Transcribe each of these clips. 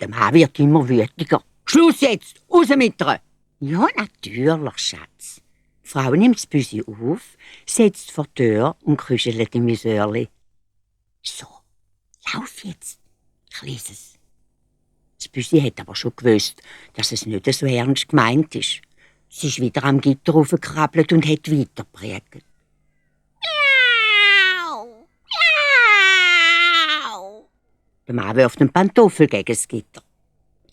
Der Mann wird immer wütiger. Schluss jetzt! Raus mit ihr! Ja, natürlich, Schatz. Die Frau nimmt das Büsi auf, setzt vor die Tür und kuschelt im Säurli. So, lauf jetzt, Kleines. Das Büsi hat aber schon gewusst, dass es nicht so ernst gemeint ist. Sie ist wieder am Gitter raufgekrabbelt und hat weitergeprägt. Miau! Miau! Der Mann wirft den Pantoffel gegen das Gitter.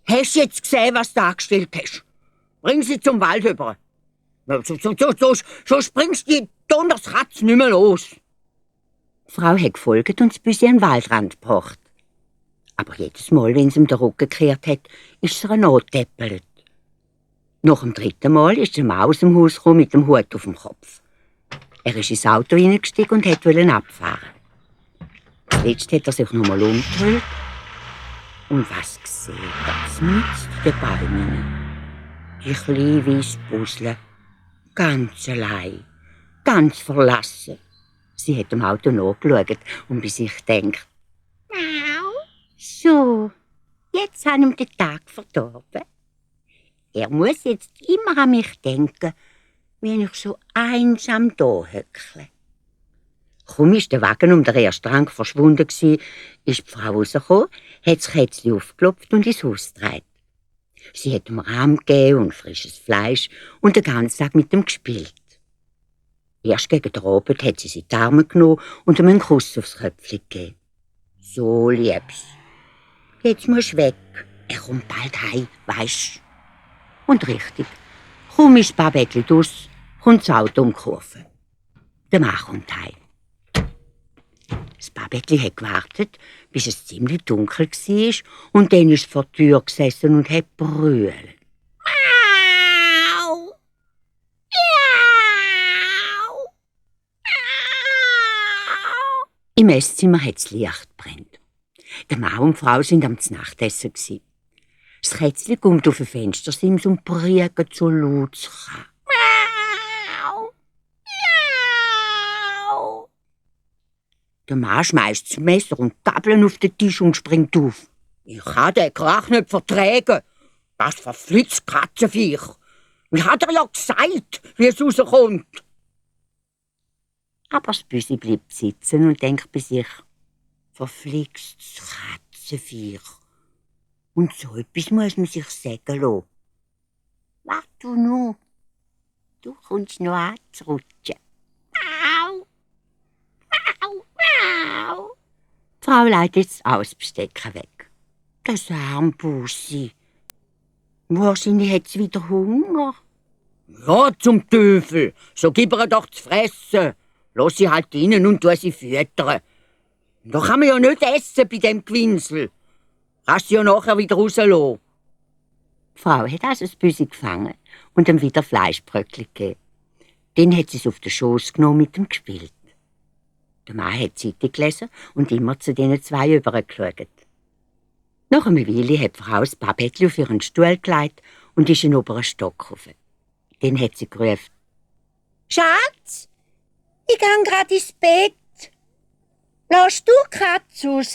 Hast du jetzt gesehen, was du angestellt hast? Bring sie zum Wald über. So springst du die Donnerskatze nicht mehr los. Die Frau hat gefolgt und das Büsi an den Waldrand gebracht. Aber jedes Mal, wenn sie ihm den Rücken gekehrt hat, ist sie angetäppelt. Nach dem 3. Mal ist der Mann aus dem Haus gekommen mit dem Hut auf dem Kopf. Er ist ins Auto hineingestiegen und wollte abfahren. Zuletzt hat er sich noch mal umgedreht. Und was sieht er? Mitten in den Bäumen. Die kleine weisse Busle. Ganz allein. Ganz verlassen. Sie hat dem Auto nachgeschaut und bei sich gedacht: So, jetzt habe ich ihm den Tag verdorben. Er muss jetzt immer an mich denken, wenn ich so einsam da hückle. Kaum war der Wagen um den ersten Rang verschwunden, ist die Frau rausgekommen, hat das Kätzchen aufgeklopft und ins Haus getragen. Sie hat ihm Rahm gegeben und frisches Fleisch und den ganzen Tag mit ihm gespielt. Erst gegen den Abend hat sie die Arme genommen und ihm einen Kuss aufs Köpfchen gegeben. So, Liebs, jetzt musst du weg. Er kommt bald heim, weisst. Und richtig, kaum ist das Babettli draus, kommt das Auto um die Kurve. Der Mann kommt heim. Das Babettli hat gewartet, bis es ziemlich dunkel war, und dann ist es vor der Tür gesessen und hat brüllt. Miau! Miau! Miau! Im Esszimmer hat das Licht brennt. Der Mann und die Frau sind am Nachtessen. Das Kätzchen kommt auf den Fenstersims und briegt so laut es kann. Miau! Miau! Der Mann schmeißt das Messer und Gabeln auf den Tisch und springt auf. Ich kann den Krach nicht vertragen. Das verflixte Katzenviech. Ich habe dir ja gesagt, wie es rauskommt. Aber das Büsi bleibt sitzen und denkt bei sich: Verflixtes Katzenviech. Und so etwas muss man sich sagen lassen. Wart du noch. Du kommst noch anzurutschen. Au! Au! Au! Die Frau leitet jetzt das Besteck weg. Das arme Bussi. Wahrscheinlich hat es wieder Hunger. Ja, zum Teufel. So gib ihr doch zu fressen. Lass sie halt rein und tu sie füttern. Da kann man ja nicht essen bei dem Gewinsel. Kannst du ja nachher wieder rauslassen. Die Frau hat also das Büsi gefangen und ihm wieder Fleischbröckchen gegeben. Dann hat sie es auf den Schoß genommen und mit ihm gespielt. Der Mann hat Zeitung gelesen und immer zu diesen zwei übergeschaut. Nach einer Weile hat die Frau das Babettli auf ihren Stuhl gelegt und ist in den oberen Stock rauf. Dann hat sie gerufen: Schatz, ich gehe gerade ins Bett. Lass du die Katze raus?